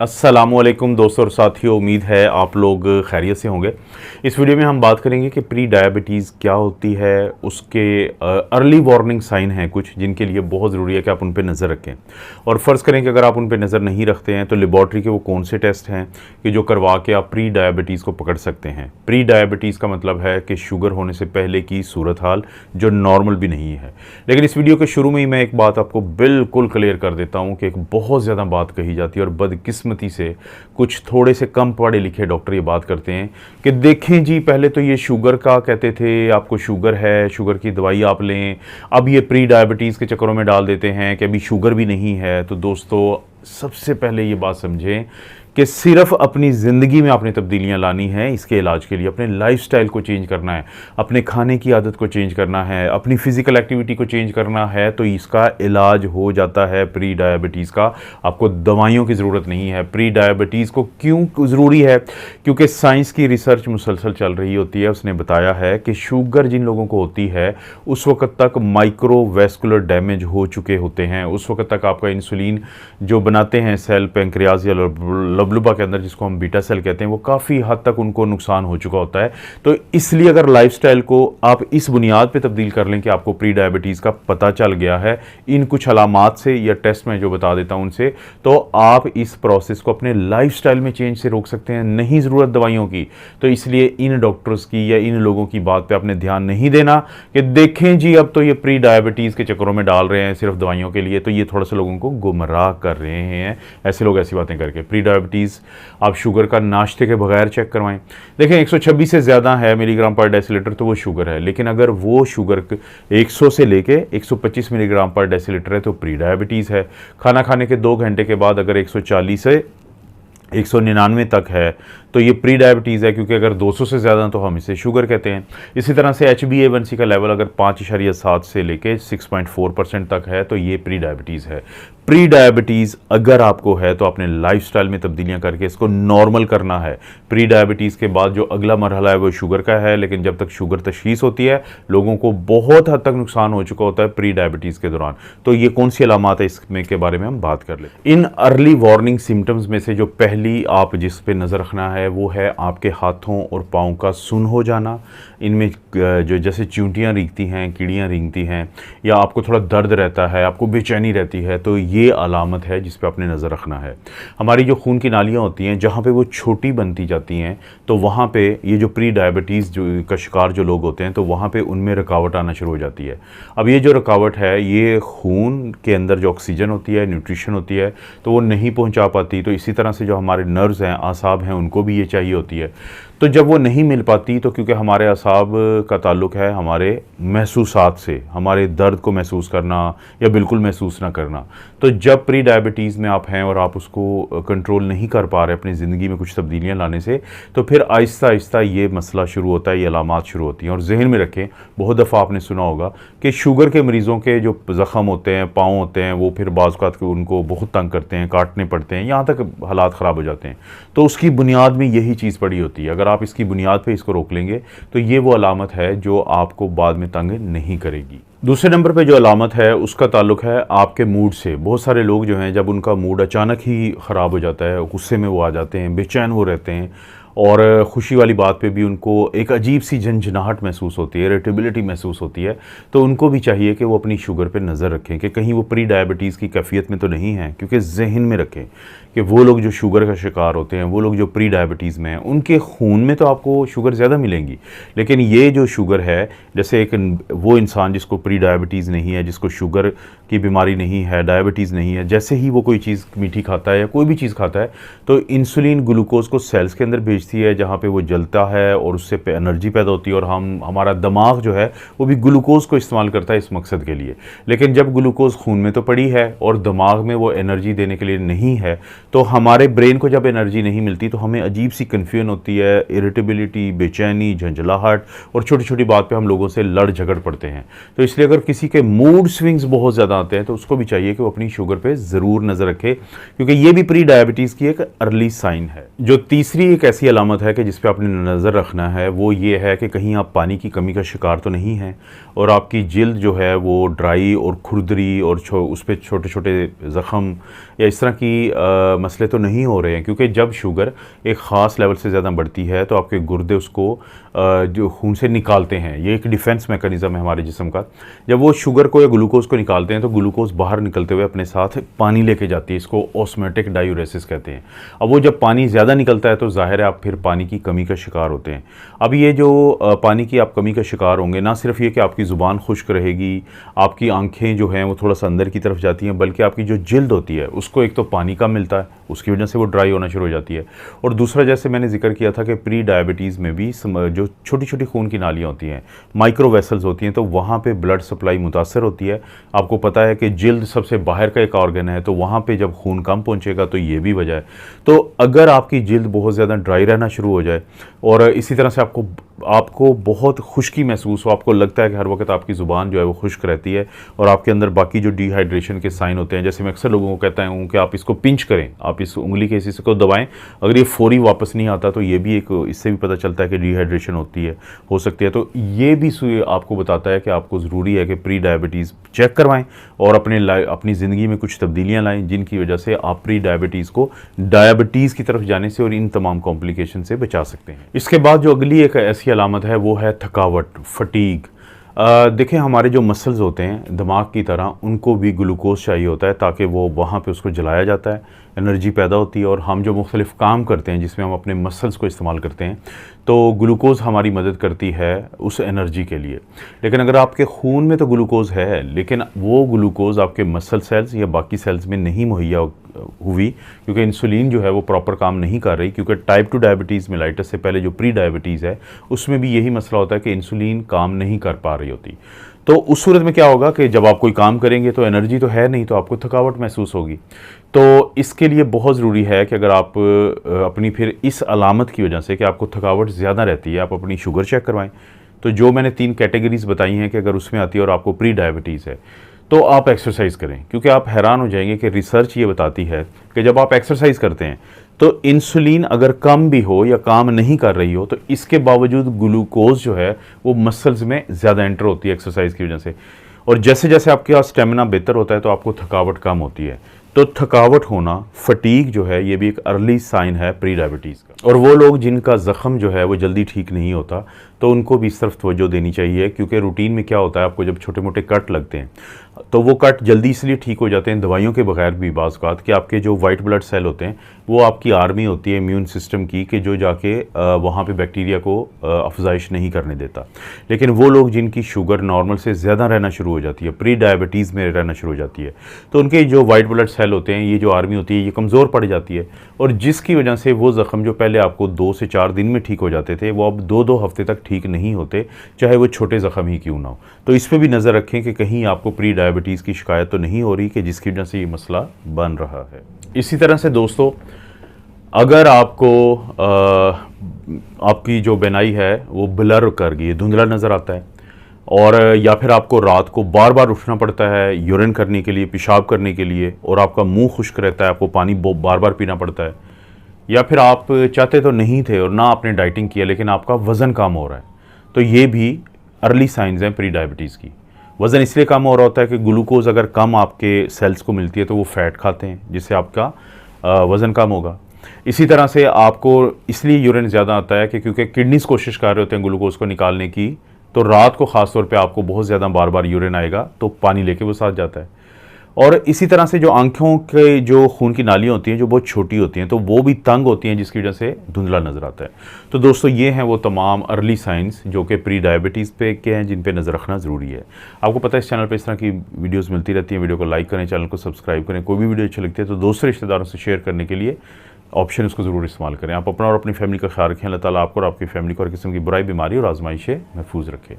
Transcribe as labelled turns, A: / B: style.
A: अस्सलामुअलैकुम दोस्तों और साथियों, उम्मीद है आप लोग खैरियत से होंगे। इस वीडियो में हम बात करेंगे कि प्री डायबिटीज़ क्या होती है, उसके अर्ली वार्निंग साइन हैं कुछ जिनके लिए बहुत ज़रूरी है कि आप उन पे नज़र रखें। और फ़र्ज़ करें कि अगर आप उन पे नज़र नहीं रखते हैं तो लेबॉर्ट्री के वो कौन से टेस्ट हैं कि जो करवा के आप प्री डायबिटीज़ को पकड़ सकते हैं। प्री डायबिटीज़ का मतलब है कि शुगर होने से पहले की सूरत हाल जो नॉर्मल भी नहीं है। लेकिन इस वीडियो के शुरू में ही मैं एक बात आपको बिल्कुल क्लियर कर देता हूँ कि एक बहुत ज़्यादा बात कही जाती है और बदकिस्मती से कुछ थोड़े से कम पढ़े लिखे डॉक्टर ये बात करते हैं कि देखें जी, पहले तो ये शुगर का कहते थे, आपको शुगर है, शुगर की दवाई आप लें, अब ये प्री डायबिटीज़ के चक्करों में डाल देते हैं कि अभी शुगर भी नहीं है। तो दोस्तों, सबसे पहले ये बात समझें कि सिर्फ अपनी ज़िंदगी में आपने तब्दीलियां लानी है। इसके इलाज के लिए अपने लाइफस्टाइल को चेंज करना है, अपने खाने की आदत को चेंज करना है, अपनी फ़िज़िकल एक्टिविटी को चेंज करना है, तो इसका इलाज हो जाता है प्री डायबिटीज़ का। आपको दवाइयों की ज़रूरत नहीं है। प्री डायबिटीज़ को क्यों ज़रूरी है? क्योंकि साइंस की रिसर्च मुसलसल चल रही होती है। उसने बताया है कि शुगर जिन लोगों को होती है उस वक्त तक माइक्रोवैस्कुलर डैमेज हो चुके होते हैं। उस वक्त तक आपका इंसुलिन जो बनाते हैं सेल पेंक्रियाज या लबलुबा के अंदर, जिसको हम बीटा सेल कहते हैं, वो काफ़ी हद तक उनको नुकसान हो चुका होता है। तो इसलिए अगर लाइफस्टाइल को आप इस बुनियाद पे तब्दील कर लें कि आपको प्री डायबिटीज़ का पता चल गया है इन कुछ अलामात से या टेस्ट में जो बता देता हूं उनसे, तो आप इस प्रोसेस को अपने लाइफस्टाइल में चेंज से रोक सकते हैं, नहीं ज़रूरत दवाइयों की। तो इसलिए इन डॉक्टर्स की या इन लोगों की बात पर आपने ध्यान नहीं देना कि देखें जी, अब तो ये प्री डायबिटीज़ के चक्करों में डाल रहे हैं सिर्फ दवाइयों के लिए। तो ये थोड़ा सा लोगों को गुमराह कर रहे हैं ऐसे लोग ऐसी बातें करके। प्री डायबिटीज़ आप शुगर का नाश्ते के बगैर चेक करवाएं। देखें 126 से ज़्यादा है मिलीग्राम पर डेसीलीटर तो वो शुगर है, लेकिन अगर वो शुगर 100 से लेके 125 मिलीग्राम पर डेसीलीटर है तो प्री डायबिटीज़ है। खाना खाने के 2 घंटे के बाद अगर 140 से 199 तक है तो ये प्री डायबिटीज़ है, क्योंकि अगर 200 से ज़्यादा तो हम इसे शुगर कहते हैं। इसी तरह से HbA1c का लेवल अगर 5.7 से लेके 6.4% तक है तो ये प्री डायबिटीज़ है। प्री डायबिटीज़ अगर आपको है तो अपने लाइफस्टाइल में तब्दीलियां करके इसको नॉर्मल करना है। प्री डायबिटीज़ के बाद जो अगला मरहला है वो शुगर का है, लेकिन जब तक शुगर तशख़ीस होती है लोगों को बहुत हद तक नुकसान हो चुका होता है प्री डायबिटीज़ के दौरान। तो ये कौन सी अलामात है इसमें के बारे में हम बात कर लें। इन अर्ली वार्निंग सिम्टम्स में से जो पहली आप जिस पे नज़र रखना है वो है आपके हाथों और पाँव का सुन्न हो जाना। इनमें जो जैसे चींटियाँ रेंगती हैं, कीड़ियाँ रेंगती हैं, या आपको थोड़ा दर्द रहता है, आपको बेचैनी रहती है, तो ये अलामत है जिस पे आपने नज़र रखना है। हमारी जो खून की नालियाँ होती हैं जहाँ पे वो छोटी बनती जाती हैं तो वहाँ पे ये जो प्री डायबिटीज़ जो का शिकार जो लोग होते हैं तो वहाँ पे उनमें रुकावट आना शुरू हो जाती है। अब ये जो रुकावट है ये खून के अंदर जो ऑक्सीजन होती है, न्यूट्रिशन होती है, तो वो नहीं पहुँचा पाती। तो इसी तरह से जो हमारे नर्व्स हैं, आसाब हैं, उनको भी ये चाहिए होती है। तो जब वो नहीं मिल पाती तो क्योंकि हमारे असाब का ताल्लुक है हमारे महसूसात से, हमारे दर्द को महसूस करना या बिल्कुल महसूस ना करना। तो जब प्री डायबिटीज़ में आप हैं और आप उसको कंट्रोल नहीं कर पा रहे अपनी ज़िंदगी में कुछ तब्दीलियां लाने से, तो फिर आहिस्ता आहिस्ता ये मसला शुरू होता है, ये अलामात शुरू होती हैं। और जहन में रखें, बहुत दफ़ा आपने सुना होगा कि शुगर के मरीज़ों के जो ज़ख़म होते हैं, पाँव होते हैं, वो फिर बाज़ औक़ात उनको बहुत तंग करते हैं, काटने पड़ते हैं, यहाँ तक हालात ख़राब हो जाते हैं। तो उसकी बुनियाद में यही चीज़ पड़ी होती है। अगर आप इसकी बुनियाद पे इसको रोक लेंगे तो ये वो अलामत है जो आपको बाद में तंग नहीं करेगी। दूसरे नंबर पे जो अलामत है उसका ताल्लुक है आपके मूड से। बहुत सारे लोग जो हैं जब उनका मूड अचानक ही ख़राब हो जाता है, गुस्से में वो आ जाते हैं, बेचैन हो रहते हैं, और ख़ुशी वाली बात पे भी उनको एक अजीब सी झंझनाहट महसूस होती है, इरिटेबिलिटी महसूस होती है। तो उनको भी चाहिए कि वो अपनी शुगर पे नज़र रखें कि कहीं वो प्री डायबिटीज़ की कैफियत में तो नहीं है। क्योंकि जहन में रखें कि वो लोग जो शुगर का शिकार होते हैं, वो लोग जो प्री डायबिटीज़ में हैं, उनके खून में तो आपको शुगर ज़्यादा मिलेंगी, लेकिन ये जो शुगर है, जैसे एक वो इंसान जिसको प्री डायबिटीज़ नहीं है, जिसको शुगर की बीमारी नहीं है, डायबिटीज़ नहीं है, जैसे ही वो कोई चीज़ मीठी खाता है या कोई भी चीज़ खाता है तो इंसुलिन ग्लूकोज को सेल्स के अंदर भेजती है, जहाँ पे वो जलता है और उससे एनर्जी पैदा होती है, और हमारा दिमाग जो है वो भी ग्लूकोज को इस्तेमाल करता है इस मकसद के लिए। लेकिन जब ग्लूकोज खून में तो पड़ी है और दिमाग में वो एनर्जी देने के लिए नहीं है, तो हमारे ब्रेन को जब एनर्जी नहीं मिलती तो हमें अजीब सी कन्फ्यूजन होती है, इरिटेबिलिटी, बेचैनी, झंझलाहट, और छोटी छोटी बात पे हम लोगों से लड़ झगड़ पड़ते हैं। तो इसलिए अगर किसी के मूड स्विंग्स बहुत ज़्यादा आते हैं तो उसको भी चाहिए कि वो अपनी शुगर पे ज़रूर नज़र रखे, क्योंकि ये भी प्री डायबिटीज़ की एक अर्ली साइन है। जो तीसरी एक ऐसी अलामत है कि जिस पे आपने नज़र रखना है वो ये है कि कहीं आप पानी की कमी का शिकार तो नहीं हैं और आपकी जिल्द जो है वो ड्राई और खुरदरी और उस पर छोटे छोटे ज़ख़म या इस तरह की मसले तो नहीं हो रहे हैं। क्योंकि जब शुगर एक ख़ास लेवल से ज़्यादा बढ़ती है तो आपके गुर्दे उसको जो खून से निकालते हैं, ये एक डिफेंस मैकेनिज़्म है हमारे जिस्म का। जब वो शुगर को या ग्लूकोज़ को निकालते हैं तो ग्लूकोज़ बाहर निकलते हुए अपने साथ पानी लेके जाती है, इसको ऑस्मोटिक डायूरेसिस कहते हैं। अब वो जब पानी ज़्यादा निकलता है तो ज़ाहिर है आप फिर पानी की कमी का शिकार होते हैं। अब ये जो पानी की आप कमी का शिकार होंगे, ना सिर्फ ये कि आपकी ज़ुबान खुश्क रहेगी, आपकी आंखें जो हैं वो थोड़ा सा अंदर की तरफ जाती हैं, बल्कि आपकी जो जिल्द होती है उसको एक तो पानी कम मिलता है, उसकी वजह से वो ड्राई होना शुरू हो जाती है। और दूसरा, जैसे मैंने जिक्र किया था कि प्री डायबिटीज़ में भी जो छोटी छोटी खून की नालियाँ होती हैं, माइक्रो वेसल्स होती हैं, तो वहाँ पे ब्लड सप्लाई मुतासर होती है। आपको पता है कि जिल्द सबसे बाहर का एक ऑर्गन है, तो वहाँ पे जब खून कम पहुँचेगा तो ये भी वजह है। तो अगर आपकी जिल्द बहुत ज़्यादा ड्राई रहना शुरू हो जाए और इसी तरह से आपको बहुत खुश्की महसूस हो, आपको लगता है कि हर वक्त आपकी ज़ुबान जो है वो खुश्क रहती है और आपके अंदर बाकी जो डिहाइड्रेशन के साइन होते हैं, जैसे मैं अक्सर लोगों को कहता हूँ कि आप इसको पिंच करें, आप इस उंगली के हिस्से को दबाएं, अगर ये फौरी वापस नहीं आता तो ये भी एक, इससे भी पता चलता है कि डिहाइड्रेशन हो सकती है। तो ये भी आपको बताता है कि आपको ज़रूरी है कि प्री डायबिटीज़ चेक करवाएं और अपनी ज़िंदगी में कुछ तब्दीलियाँ लाएं जिनकी वजह से आप प्री डायबिटीज़ को डायबिटीज़ की तरफ जाने से और इन तमाम कॉम्प्लिकेशन से बचा सकते हैं। इसके बाद जो अगली एक ऐसी अलामत है वो है थकावट, फटीग। देखें, हमारे जो मसल्स होते हैं दिमाग की तरह, उनको भी ग्लूकोज चाहिए होता है ताकि वो वहाँ पे उसको जलाया जाता है, एनर्जी पैदा होती है और हम जो मुख्तलिफ़ काम करते हैं जिसमें हम अपने मसल्स को इस्तेमाल करते हैं तो ग्लूकोज़ हमारी मदद करती है उस एनर्जी के लिए। लेकिन अगर आपके खून में तो ग्लूकोज़ है लेकिन वो ग्लूकोज़ आपके मसल सेल्स या बाकी सेल्स में नहीं मुहैया हुई, क्योंकि इंसुलिन जो है वो प्रॉपर काम नहीं कर रही, क्योंकि टाइप 2 डायबिटीज़ मेलाइटस से पहले जो प्री डायबिटीज़ है उसमें भी यही मसला होता है कि इंसुलिन काम नहीं कर पा रही होती। तो उस सूरत में क्या होगा कि जब आप कोई काम करेंगे तो एनर्जी तो है नहीं, तो आपको थकावट महसूस होगी। तो इसके लिए बहुत ज़रूरी है कि अगर आप अपनी फिर इस अलामत की वजह से कि आपको थकावट ज़्यादा रहती है, आप अपनी शुगर चेक करवाएं। तो जो मैंने 3 कैटेगरीज़ बताई हैं कि अगर उसमें आती है और आपको प्री डायबिटीज़ है तो आप एक्सरसाइज करें, क्योंकि आप हैरान हो जाएंगे कि रिसर्च ये बताती है कि जब आप एक्सरसाइज करते हैं तो इंसुलिन अगर कम भी हो या काम नहीं कर रही हो तो इसके बावजूद ग्लूकोज जो है वो मसल्स में ज़्यादा एंटर होती है एक्सरसाइज की वजह से। और जैसे जैसे आपके स्टेमिना बेहतर होता है तो आपको थकावट कम होती है। तो थकावट होना, फटीग जो है, ये भी एक अर्ली साइन है प्री डायबिटीज़ का। और वो लोग जिनका ज़ख़म जो है वो जल्दी ठीक नहीं होता तो उनको भी इस तरफ तवज्जो देनी चाहिए, क्योंकि रूटीन में क्या होता है, आपको जब छोटे मोटे कट लगते हैं तो वो कट जल्दी इसलिए ठीक हो जाते हैं दवाइयों के बगैर भी बाज़ औक़ात, कि आपके जो वाइट ब्लड सेल होते हैं वो आपकी आर्मी होती है इम्यून सिस्टम की, कि जो जाके वहाँ पे बैक्टीरिया को अफजाइश नहीं करने देता। लेकिन वो लोग जिनकी शुगर नॉर्मल से ज़्यादा रहना शुरू हो जाती है, प्री डायबिटीज़ में रहना शुरू हो जाती है, तो उनके जो वाइट ब्लड सेल होते हैं, ये जो आर्मी होती है, ये कमज़ोर पड़ जाती है और जिसकी वजह से वो ज़ख़म जो पहले आपको 2 से 4 दिन में ठीक हो जाते थे वो अब 2-2 हफ्ते तक ठीक नहीं होते, चाहे वो छोटे ज़ख़म ही क्यों ना हो। तो इस पर भी नज़र रखें कि कहीं आपको प्री डायबिटीज़ की शिकायत तो नहीं हो रही कि जिसकी वजह से ये मसला बन रहा है। इसी तरह से दोस्तों, अगर आपको आपकी जो बिनाई है वो ब्लर कर गई, धुंधला नज़र आता है, और या फिर आपको रात को बार बार उठना पड़ता है यूरिन करने के लिए, पेशाब करने के लिए, और आपका मुंह खुश्क रहता है, आपको पानी बार बार पीना पड़ता है, या फिर आप चाहते तो नहीं थे और ना आपने डाइटिंग किया लेकिन आपका वज़न कम हो रहा है, तो ये भी अर्ली साइंस हैं प्री डायबिटीज़ की। वज़न इसलिए कम हो रहा होता है कि ग्लूकोज अगर कम आपके सेल्स को मिलती है तो वो फ़ैट खाते हैं, जिससे आपका वज़न कम होगा। इसी तरह से आपको इसलिए यूरिन ज़्यादा आता है कि क्योंकि किडनीज कोशिश कर रहे होते हैं ग्लूकोज को निकालने की, तो रात को ख़ास तौर पे आपको बहुत ज़्यादा बार बार यूरिन आएगा, तो पानी लेके वो साथ जाता है। और इसी तरह से जो आंखों के जो खून की नालियाँ होती हैं जो बहुत छोटी होती हैं, तो वो भी तंग होती हैं, जिसकी वजह से धुंधला नज़र आता है। तो दोस्तों, ये हैं वो तमाम अर्ली साइंस जो कि प्री डायबिटीज़ पे के हैं, जिन पे नज़र रखना ज़रूरी है। आपको पता है इस चैनल पे इस तरह की वीडियोस मिलती रहती हैं। वीडियो को लाइक करें, चैनल को सब्सक्राइब करें। कोई भी वीडियो अच्छी लगती है तो दूसरे रिश्तेदारों से शेयर करने के लिए ऑप्शन उसको ज़रूर इस्तेमाल करें। आप अपना और अपनी फैमिली का ख्याल रखें। अल्लाह ताला आपको और आपकी फैमिली को हर किस्म की बुराई, बीमारी और आजमाइश से महफूज रखे।